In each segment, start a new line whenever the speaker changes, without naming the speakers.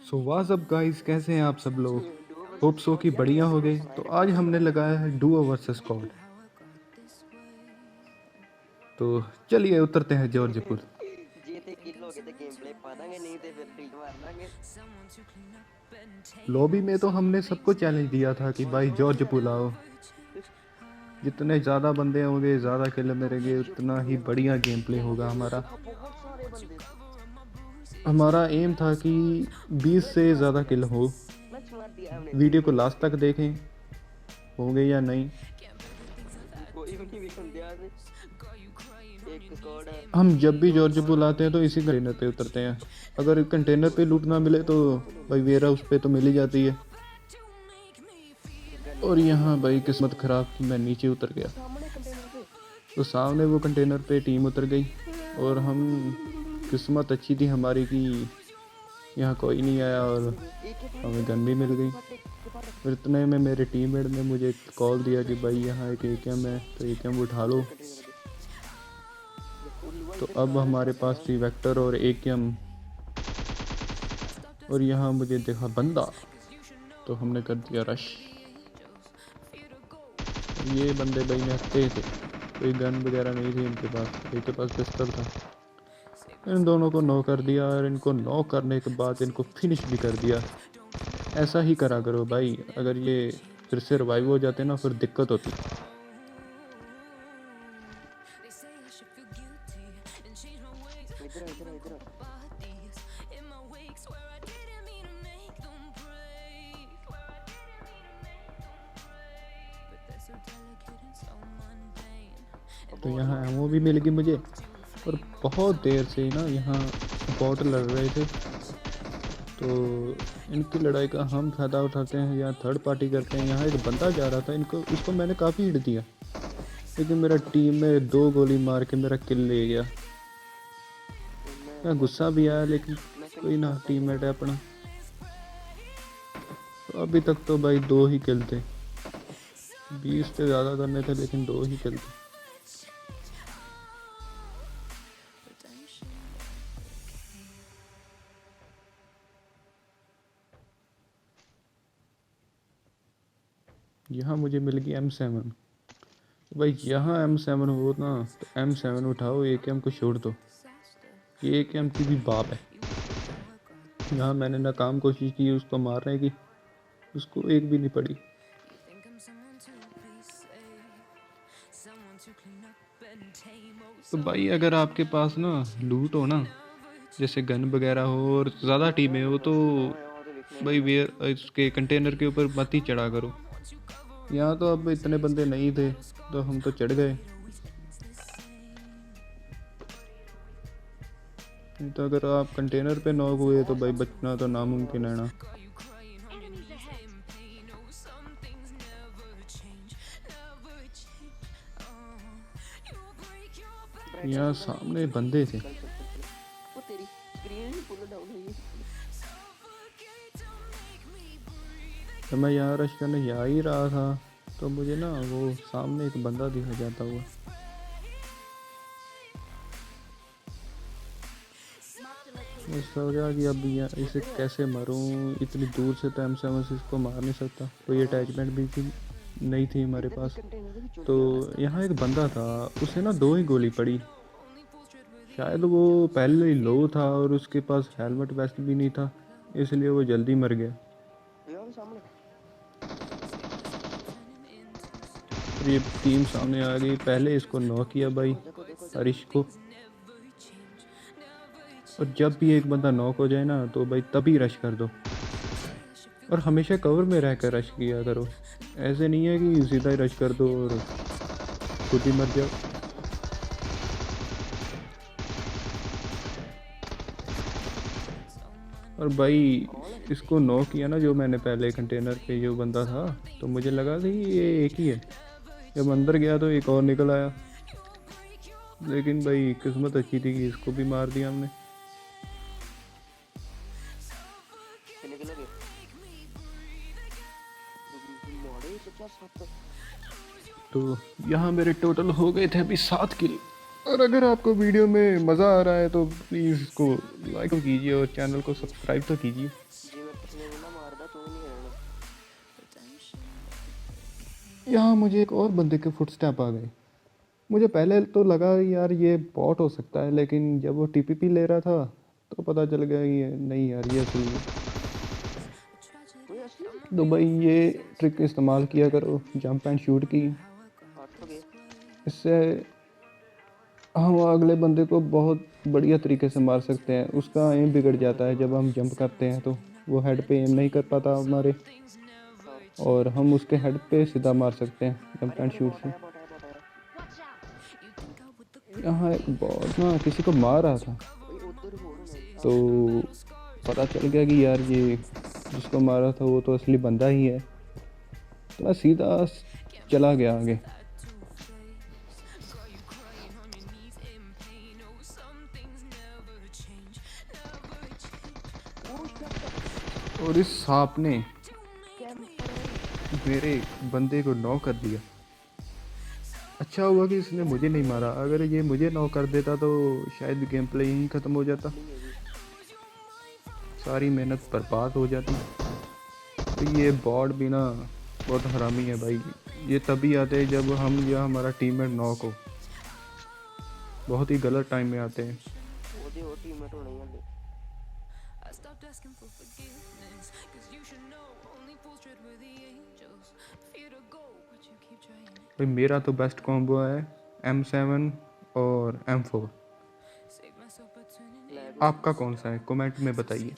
So was up guys, कैसे हैं आप सब लोग। होप सो कि बढ़िया हो गए। तो आज हमने लगाया है डुओ वर्सेस स्क्वाड। तो चलिए उतरते हैं जॉर्जपुर।
ਜੇ ਤੇ ਕਿਲ ਹੋ ਗਏ ਤੇ ਗੇਮ ਪਲੇ ਪਾ ਦਾਂਗੇ, ਨਹੀਂ ਤੇ ਫਿਰ ਡਿਲੀਟ ਮਾਰ ਦਾਂਗੇ।
लॉबी में तो हमने सबको चैलेंज दिया था कि भाई जॉर्जपुर आओ, जितने ज़्यादा बंदे होंगे ज़्यादा किल मेरेंगे, उतना ही बढ़िया गेम प्ले होगा हमारा।
बहुत सारे बंदे
हमारा एम था कि 20 से ज़्यादा किल हो।
लक्ष्य मार दिया हमने।
वीडियो को लास्ट तक देखें, होंगे या नहीं।
कोई भी नहीं विकन दिया ने। एक स्क्वाड है।
हम जब भी जॉर्जपुर आते हैं तो इसी कंटेनर पे उतरते हैं। अगर कंटेनर पे लूट ना मिले तो भाई वेयर हाउस पे तो मिल ही जाती है।
गन
और
निकाल
यहाँ
लिया
भाई किस्मत ख़राब कि मैं नीचे उतर गया।
सामने कंटेनर पे।
तो सामने वो कंटेनर पे टीम उतर गई और हम, किस्मत अच्छी थी हमारी कि यहाँ कोई नहीं आया और
एक एक
हमें गन भी मिल गई। फिर इतने में मेरे टीममेट ने मुझे कॉल दिया कि भाई यहाँ एक AKM है, तो AKM उठा लो। तो अब हमारे पास थी वेक्टर और AKM, और यहाँ मुझे देखा बंदा, तो हमने कर दिया रश। ये बंदे भाई महकते थे, कोई गन वगैरह नहीं थी इनके पास, एक के पास पिस्टल था। इन दोनों को नो कर दिया और इनको नो करने के बाद इनको फिनिश भी कर दिया। ऐसा ही करा करो भाई, अगर ये फिर से रिवाइव हो जाते ना फिर दिक्कत होती।
इधर इधर इधर
तो यहाँ एमओ भी मिल गई मुझे, और बहुत देर से ना यहाँ बॉट लड़ रहे थे। तो इनकी लड़ाई का हम फ़ायदा उठाते हैं या थर्ड पार्टी करते हैं। यहाँ एक बंदा जा रहा था, इनको उसको मैंने काफ़ी हिट दिया, लेकिन मेरा टीम में 2 गोली मार के मेरा किल ले गया। मैं गुस्सा भी आया, लेकिन कोई ना, टीममेट है अपना। तो अभी तक तो भाई 2 ही किल थे, 20 से ज़्यादा करने थे लेकिन 2 ही किल थे। यहाँ मुझे मिल गई M7। भाई यहाँ M7 हो ना तो M7 उठाओ, AKM को छोड़ दो, ये AKM की भी बाप है। यहाँ मैंने नाकाम कोशिश की उसको मारने की, उसको एक भी नहीं पड़ी। तो भाई अगर आपके पास ना लूट हो ना, जैसे गन वगैरह हो और ज़्यादा टीमें हो, तो भाई वेयर इसके कंटेनर के ऊपर मत ही चढ़ा करो। यहाँ तो अब इतने बंदे नहीं थे तो हम तो चढ़ गए, नहीं तो अगर आप कंटेनर पे नॉक हुए तो भाई बचना तो नामुमकिन है ना। यहाँ सामने बंदे थे।
वो तेरी स्क्रीन ही फुल डाउन है ये।
तो मैं यहाँ रश करने जा ही रहा था तो मुझे ना वो सामने एक बंदा दिखा जाता हुआ। मैं सोचा कि अब इसे कैसे मारूं, इतनी दूर से तो M7 से इसको मार नहीं सकता, कोई अटैचमेंट भी थी नहीं थी हमारे पास। तो यहाँ एक बंदा था, उसे ना 2 ही गोली पड़ी, शायद वो पहले ही लो था और उसके पास हेलमेट वेस्ट भी नहीं था, इसलिए वो जल्दी मर गया।
यार सामने
और ये टीम सामने आ गई, पहले इसको नॉक किया भाई हरीश को। और जब भी एक बंदा नॉक हो जाए ना तो भाई तभी रश कर दो, और हमेशा कवर में रहकर रश किया करो। ऐसे नहीं है कि सीधा ही रश कर दो और खुद ही मर जाओ। और भाई इसको नॉक किया ना जो मैंने पहले कंटेनर पे जो बंदा था, तो मुझे लगा था कि ये एक ही है। जब अंदर गया तो एक और निकल आया, लेकिन भाई किस्मत अच्छी थी कि इसको भी मार दिया हमने।
कितने किलो के मोड़े 50-60।
तो यहाँ मेरे टोटल हो गए थे अभी 7 किल। और अगर आपको वीडियो में मज़ा आ रहा है तो प्लीज़ इसको लाइक कीजिए और चैनल को सब्सक्राइब तो कीजिए।
जी
यहाँ मुझे एक और बंदे के फुटस्टेप आ गए। मुझे पहले तो लगा यार ये बॉट हो सकता है, लेकिन जब वो टीपीपी ले रहा था तो पता चल गया कि नहीं यार ये असली है।
कोई असली
तो भाई ये ट्रिक इस्तेमाल किया करो, जंप एंड शूट की।
हाथ हो गए।
इससे हम अगले बंदे को बहुत बढ़िया तरीके से मार सकते हैं। उसका एम बिगड़ जाता है जब हम जंप करते हैं, तो वो हेड पे एम नहीं कर पाता हमारे,
हाँ
और हम उसके हेड पे सीधा मार सकते हैं जंप
अरे
एंड
अरे
शूट
बॉट
से।
आया बॉट आया बॉट आया।
यहाँ एक बॉट ना किसी को मार रहा था,
भाई उधर ही बोलो ना।
तो पता चल गया कि यार ये जिसको मारा था वो तो असली बंदा ही है। तो मैं सीधा चला गया आगे। और इस सांप ने मेरे बंदे को नॉक कर दिया। अच्छा हुआ कि इसने मुझे नहीं मारा, अगर ये मुझे नॉक कर देता तो शायद गेम प्ले यहीं ख़त्म हो जाता, सारी मेहनत बर्बाद हो जाती। तो ये बॉट भी ना बहुत हरामी है भाई। ये तभी आते हैं जब हम या हमारा टीममेट नॉक हो। बहुत ही गलत टाइम में आते हैं।
ਉਹਦੇ ਉਹ ਟੀਮਮੇਟ ਹੋਣੇ ਹੀ ਹਲੇ।
भाई मेरा तो बेस्ट कॉम्बो है M7 और M4। आपका कौन सा है कमेंट में बताइए।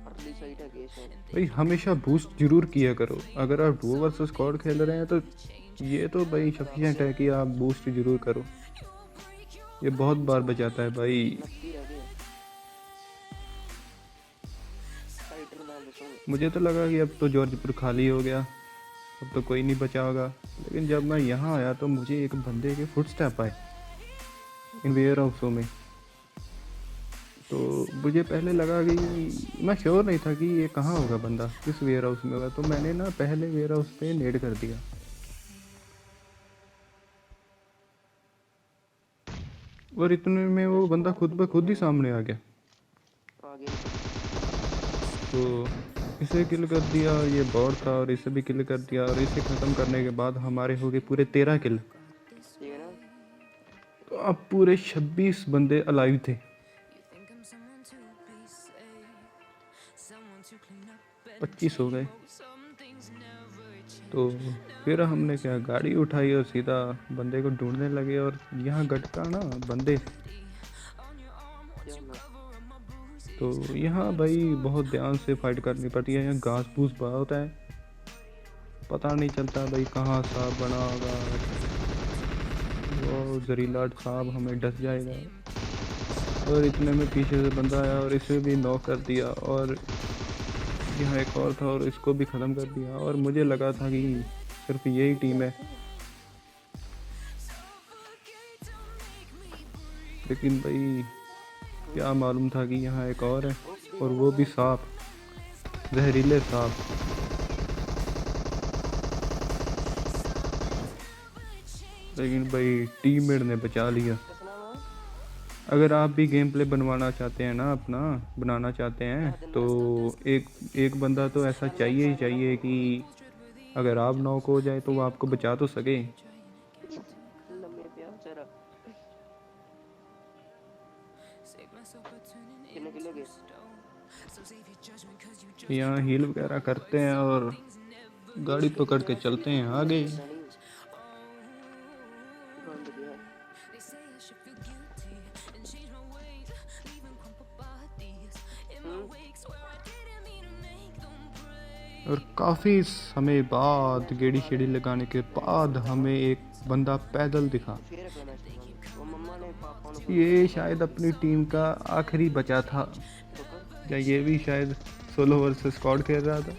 अर्ली साइड है गेस है।
भाई हमेशा बूस्ट जरूर किया करो। अगर आप डुओ वर्सेस स्क्वाड खेल रहे हैं तो ये तो भाई सफिशिएंट है कि आप बूस्ट जरूर करो। ये बहुत बार बचाता है भाई।
29 रह गए। फाइटर नाम दसो।
मुझे तो लगा कि अब तो जॉर्जपुर खाली हो गया, अब तो कोई नहीं बचा होगा, लेकिन जब मैं यहाँ आया तो मुझे एक बंदे के फुटस्टेप आए इन वेयर हाउसों में। तो मुझे पहले लगा कि मैं श्योर नहीं था कि ये कहाँ होगा बंदा, किस वेयर हाउस में होगा। तो मैंने ना पहले वेयर हाउस पे नेड कर दिया, और इतने में वो बंदा खुद ब खुद ही सामने आ गया।
आगे
तो इसे किल कर दिया, ये बॉट था, और इसे भी किल कर दिया। और इसे ख़त्म करने के बाद हमारे हो गए पूरे 13 किल।
ठीक है ना।
तो अब पूरे 26 बंदे अलाइव थे। 25 हो गए। तो फिर हमने क्या, गाड़ी उठाई और सीधा बंदे को ढूंढने लगे। और यहाँ गटका ना बंदे,
क्या ना
तो यहाँ भाई बहुत ध्यान से फाइट करनी पड़ती है। यहाँ घास फूस बहुत होता है, पता नहीं चलता भाई कहाँ सांप बना होगा। वो जहरीला सांप हमें डस जाएगा। और इतने में पीछे से बंदा आया और इसे भी नॉक कर दिया। और यहाँ एक और था और इसको भी ख़त्म कर दिया। और मुझे लगा था कि सिर्फ यही टीम है, लेकिन भाई क्या मालूम था कि यहाँ एक और है, और वो भी सांप, जहरीले सांप। लेकिन भाई टीममेट ने बचा लिया।
कसना वा
अगर आप भी गेम प्ले बनवाना चाहते हैं ना, अपना बनाना चाहते हैं, तो एक बंदा तो ऐसा चाहिए ही चाहिए कि अगर आप नॉक हो जाए तो वो आपको बचा तो सके।
लम्बे पिया बेचारा। कितने किलो गए।
यहाँ हील वगैरह करते हैं और गाड़ी पकड़ के चलते हैं आगे।
गंद गया।
और काफ़ी समय बाद गेड़ी शेड़ी लगाने के बाद हमें एक बंदा पैदल दिखा।
फिर अगला मैच वो मम्मा ने पापा ने
ये शायद अपनी टीम का आखिरी बचा था, या ये भी शायद सोलो वर्सेस स्क्वाड खेल रहा था।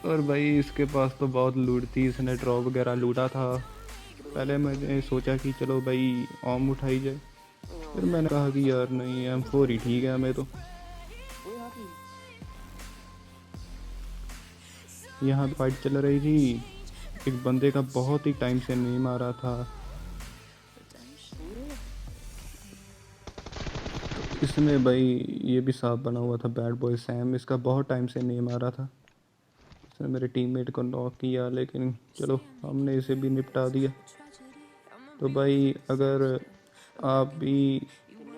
और भाई इसके पास तो बहुत लूट थी, इसने ड्रॉप वगैरह लूटा था। पहले मैंने सोचा कि चलो भाई ऑम उठाई जाए, फिर मैंने कहा कि यार नहीं, M4 ही ठीक है हमें तो।
ओए हाथी
यहाँ फाइट चल रही थी, एक बंदे का बहुत ही टाइम से नहीं मारा था। इसमें भाई ये भी साफ बना हुआ था, बैड बॉय सैम, इसका बहुत टाइम से नहीं मारा था। इसने मेरे टीममेट को नॉक किया, लेकिन चलो हमने इसे भी निपटा दिया। तो भाई अगर आप भी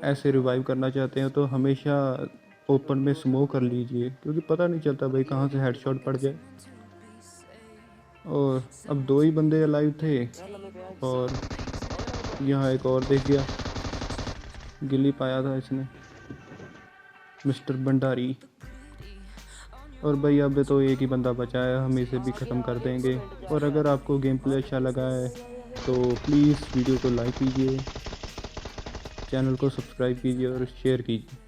ऐसे रिवाइव करना चाहते हैं तो हमेशा ओपन में स्मोक कर लीजिए, क्योंकि पता नहीं चलता भाई कहाँ से हेडशॉट पड़ जाए। और अब 2 ही बंदे अलाइव थे,
यार लम्बे पे यार
और
और
यहाँ एक और देख गया, गिली पाया था इसने, मिस्टर भंडारी। और भाई अब तो एक ही बंदा बचा है, हम इसे भी ख़त्म कर देंगे। और अगर आपको गेम प्ले अच्छा लगा है तो प्लीज़ वीडियो को लाइक कीजिए, चैनल को सब्सक्राइब कीजिए और शेयर कीजिए।